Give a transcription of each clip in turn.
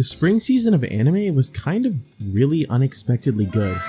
The spring season of anime was kind of really unexpectedly good,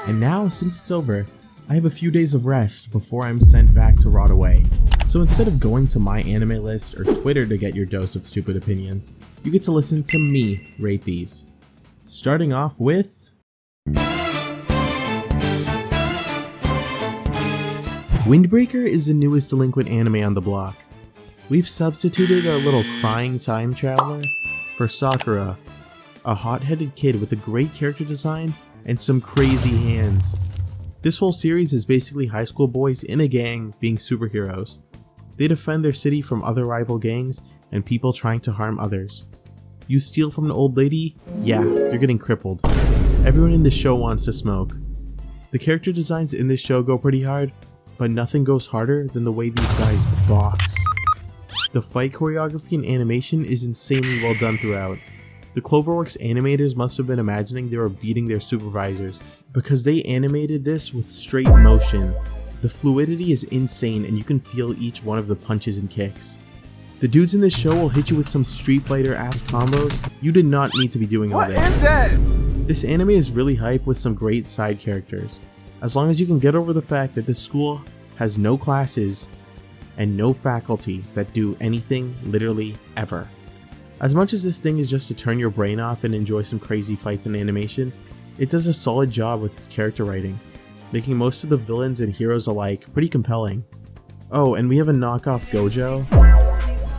and now since it's over, I have a few days of rest before I'm sent back to rot away. So instead of going to my anime list or Twitter to get your dose of stupid opinions, you get to listen to me rate these. Starting off with Windbreaker is the newest delinquent anime on the block. We've substituted our little crying time traveler for Sakura, a hot-headed kid with a great character design and some crazy hands. This whole series is basically high school boys in a gang being superheroes. They defend their city from other rival gangs and people trying to harm others. You steal from an old lady? Yeah, you're getting crippled. Everyone in this show wants to smoke. The character designs in this show go pretty hard, but nothing goes harder than the way these guys box. The fight choreography and animation is insanely well done throughout. The Cloverworks animators must have been imagining they were beating their supervisors, because they animated this with straight motion. The fluidity is insane and you can feel each one of the punches and kicks. The dudes in this show will hit you with some Street Fighter ass combos. You did not need to be doing all this. What is that? This anime is really hype with some great side characters. As long as you can get over the fact that this school has no classes and no faculty that do anything literally ever. As much as this thing is just to turn your brain off and enjoy some crazy fights and animation, it does a solid job with its character writing, making most of the villains and heroes alike pretty compelling. Oh, and we have a knockoff Gojo.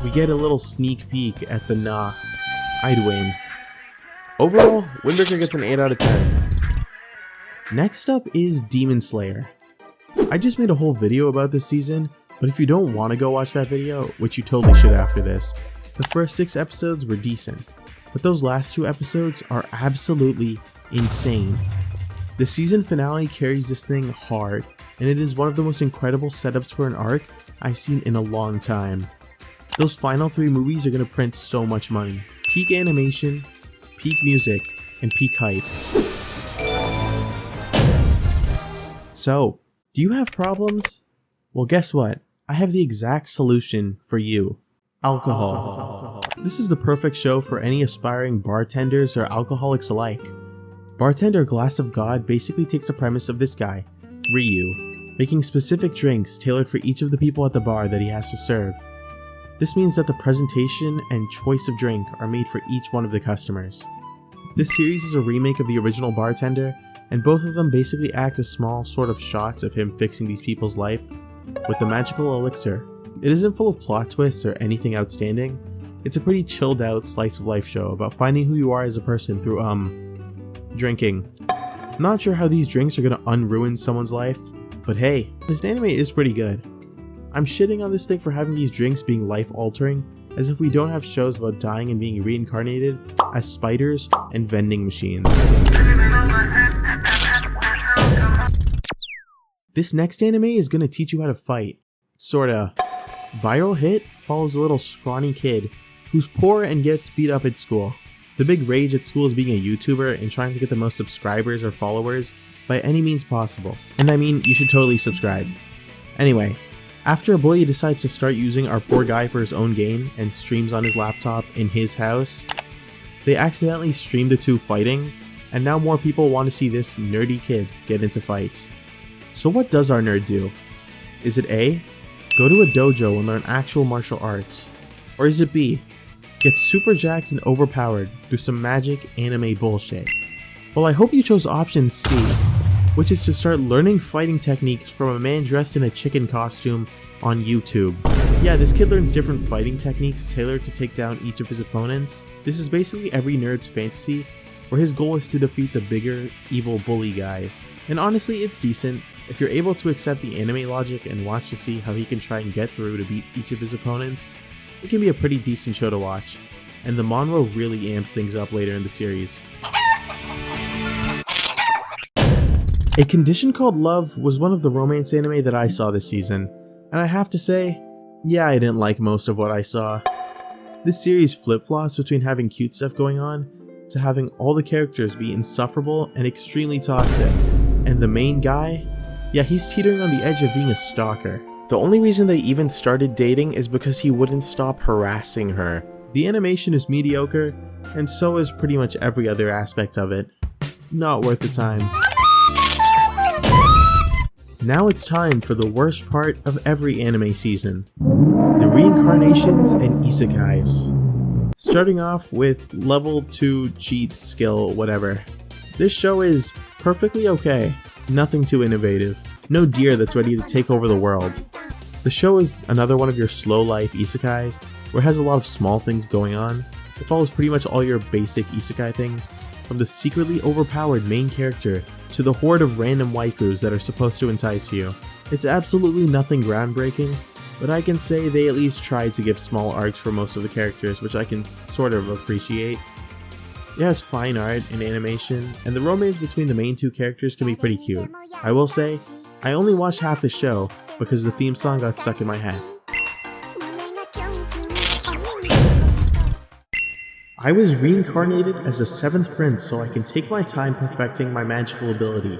We get a little sneak peek at the I'd win. Overall, Windbreaker gets an 8 out of 10. Next up is Demon Slayer. I just made a whole video about this season, but if you don't want to go watch that video, which you totally should after this, the first 6 episodes were decent, but those last 2 episodes are absolutely insane. The season finale carries this thing hard, and it is one of the most incredible setups for an arc I've seen in a long time. Those final 3 movies are going to print so much money. Peak animation, peak music, and peak hype. So, do you have problems? Well, guess what? I have the exact solution for you. Alcohol. This is the perfect show for any aspiring bartenders or alcoholics alike. Bartender Glass of God basically takes the premise of this guy, Ryu, making specific drinks tailored for each of the people at the bar that he has to serve. This means that the presentation and choice of drink are made for each one of the customers. This series is a remake of the original Bartender, and both of them basically act as small sort of shots of him fixing these people's life with the magical elixir. It isn't full of plot twists or anything outstanding. It's a pretty chilled out slice of life show about finding who you are as a person through drinking. Not sure how these drinks are gonna unruin someone's life, but hey, this anime is pretty good. I'm shitting on this thing for having these drinks being life altering, as if we don't have shows about dying and being reincarnated as spiders and vending machines. This next anime is gonna teach you how to fight. Sorta. Viral Hit follows a little scrawny kid who's poor and gets beat up at school. The big rage at school is being a YouTuber and trying to get the most subscribers or followers by any means possible. And I mean, you should totally subscribe. Anyway, after a bully decides to start using our poor guy for his own game and streams on his laptop in his house, they accidentally stream the two fighting, and now more people want to see this nerdy kid get into fights. So what does our nerd do? Is it A, go to a dojo and learn actual martial arts? Or is it B, get super jacked and overpowered through some magic anime bullshit? Well, I hope you chose option C, which is to start learning fighting techniques from a man dressed in a chicken costume on YouTube. Yeah, this kid learns different fighting techniques tailored to take down each of his opponents. This is basically every nerd's fantasy, where his goal is to defeat the bigger, evil bully guys. And honestly, it's decent. If you're able to accept the anime logic and watch to see how he can try and get through to beat each of his opponents, it can be a pretty decent show to watch. And the Monroe really amps things up later in the series. A Condition Called Love was one of the romance anime that I saw this season, and I have to say, yeah, I didn't like most of what I saw. This series flip-flops between having cute stuff going on to having all the characters be insufferable and extremely toxic, and the main guy, yeah, he's teetering on the edge of being a stalker. The only reason they even started dating is because he wouldn't stop harassing her. The animation is mediocre, and so is pretty much every other aspect of it. Not worth the time. Now it's time for the worst part of every anime season. The reincarnations and isekais. Starting off with level 2 cheat skill whatever. This show is perfectly okay, nothing too innovative, no deer that's ready to take over the world. The show is another one of your slow life isekais, where it has a lot of small things going on. It follows pretty much all your basic isekai things, from the secretly overpowered main character to the horde of random waifus that are supposed to entice you. It's absolutely nothing groundbreaking, but I can say they at least tried to give small arcs for most of the characters, which I can sort of appreciate. It has fine art and animation, and the romance between the main two characters can be pretty cute. I will say, I only watched half the show because the theme song got stuck in my head. I was reincarnated as the 7th prince so I can take my time perfecting my magical ability.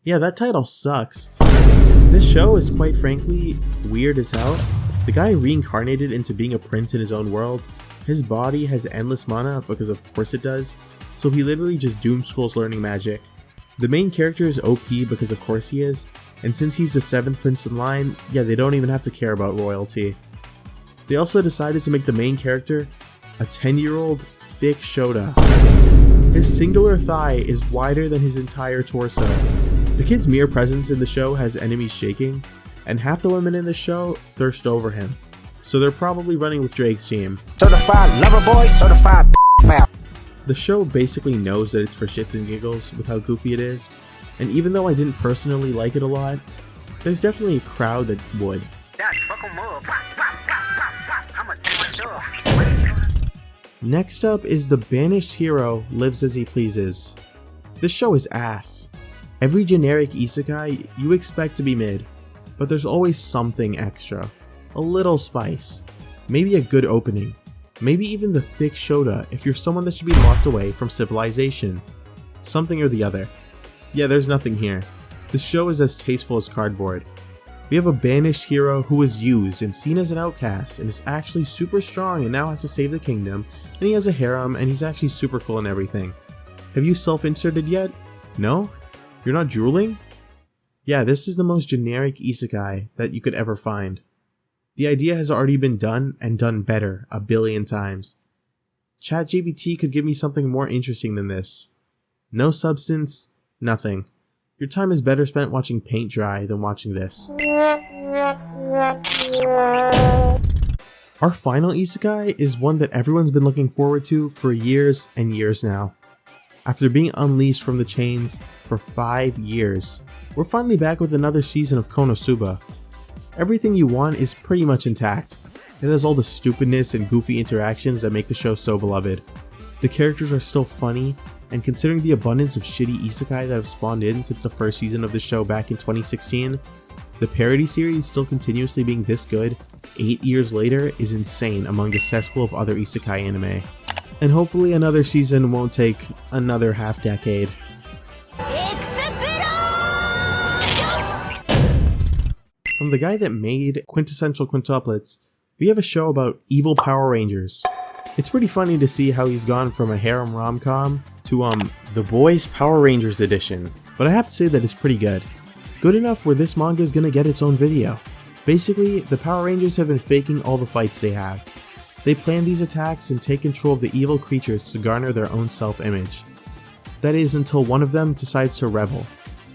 Yeah, that title sucks. This show is quite frankly weird as hell. The guy reincarnated into being a prince in his own world. His body has endless mana because of course it does, so he literally just doom scrolls learning magic. The main character is OP because of course he is, and since he's the 7th prince in line, yeah, they don't even have to care about royalty. They also decided to make the main character a 10-year-old thick Shota. His singular thigh is wider than his entire torso. The kid's mere presence in the show has enemies shaking, and half the women in the show thirst over him. So they're probably running with Drake's team. Certified lover boy, certified foul. The show basically knows that it's for shits and giggles with how goofy it is, and even though I didn't personally like it a lot, there's definitely a crowd that would. Next up is The Banished Hero Lives As He Pleases. This show is ass. Every generic isekai you expect to be mid, but there's always something extra. A little spice. Maybe a good opening. Maybe even the thick Shota if you're someone that should be locked away from civilization. Something or the other. Yeah, there's nothing here. This show is as tasteful as cardboard. We have a banished hero who was used and seen as an outcast and is actually super strong and now has to save the kingdom, and he has a harem and he's actually super cool and everything. Have you self-inserted yet? No? You're not drooling? Yeah, this is the most generic isekai that you could ever find. The idea has already been done and done better a billion times. ChatGPT could give me something more interesting than this. No substance, nothing. Your time is better spent watching paint dry than watching this. Our final isekai is one that everyone's been looking forward to for years and years now. After being unleashed from the chains for 5 years, we're finally back with another season of Konosuba. Everything you want is pretty much intact. It has all the stupidness and goofy interactions that make the show so beloved. The characters are still funny, and considering the abundance of shitty isekai that have spawned in since the first season of the show back in 2016, the parody series still continuously being this good 8 years later is insane among the cesspool of other isekai anime. And hopefully another season won't take another half decade. From the guy that made Quintessential Quintuplets, we have a show about evil Power Rangers. It's pretty funny to see how he's gone from a harem rom-com to the Boys Power Rangers edition, but I have to say that it's pretty good. Good enough where this manga is gonna get its own video. Basically, the Power Rangers have been faking all the fights they have. They plan these attacks and take control of the evil creatures to garner their own self-image. That is until one of them decides to rebel.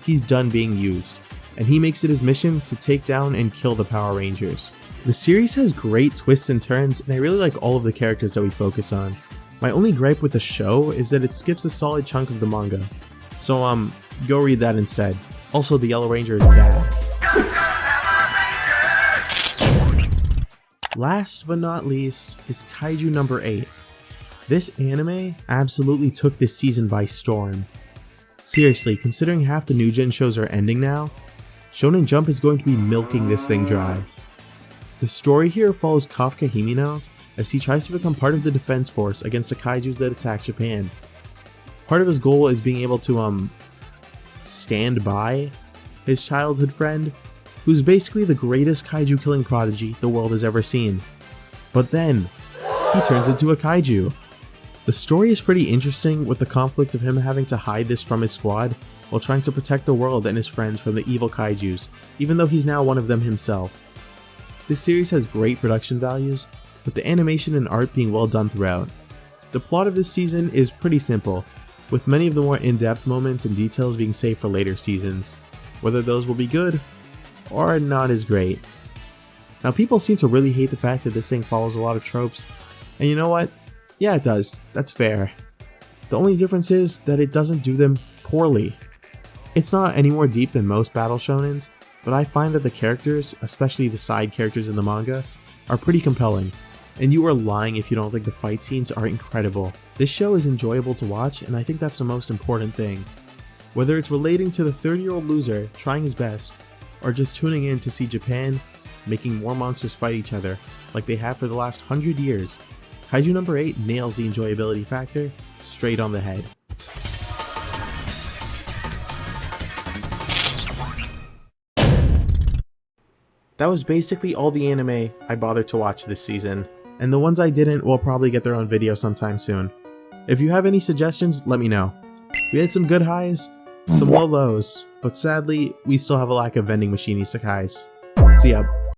He's done being used, and he makes it his mission to take down and kill the Power Rangers. The series has great twists and turns, and I really like all of the characters that we focus on. My only gripe with the show is that it skips a solid chunk of the manga. So go read that instead. Also, the Yellow Ranger is bad. Last but not least is KAIJU No. 8. This anime absolutely took this season by storm. Seriously, considering half the new gen shows are ending now, Shonen Jump is going to be milking this thing dry. The story here follows Kafka Himino as he tries to become part of the defense force against the kaijus that attack Japan. Part of his goal is being able to stand by his childhood friend, who's basically the greatest kaiju killing prodigy the world has ever seen. But then, he turns into a kaiju. The story is pretty interesting, with the conflict of him having to hide this from his squad while trying to protect the world and his friends from the evil kaijus, even though he's now one of them himself. This series has great production values, with the animation and art being well done throughout. The plot of this season is pretty simple, with many of the more in-depth moments and details being saved for later seasons, whether those will be good or not as great. Now, people seem to really hate the fact that this thing follows a lot of tropes, and you know what? Yeah, it does. That's fair. The only difference is that it doesn't do them poorly. It's not any more deep than most battle shonens, but I find that the characters, especially the side characters in the manga, are pretty compelling, and you are lying if you don't think the fight scenes are incredible. This show is enjoyable to watch, and I think that's the most important thing. Whether it's relating to the 30-year-old loser trying his best, or just tuning in to see Japan making more monsters fight each other like they have for the last 100 years, Kaiju No. 8 nails the enjoyability factor straight on the head. That was basically all the anime I bothered to watch this season, and the ones I didn't will probably get their own video sometime soon. If you have any suggestions, let me know. We had some good highs, some low lows, but sadly, we still have a lack of vending machine isekais. See ya.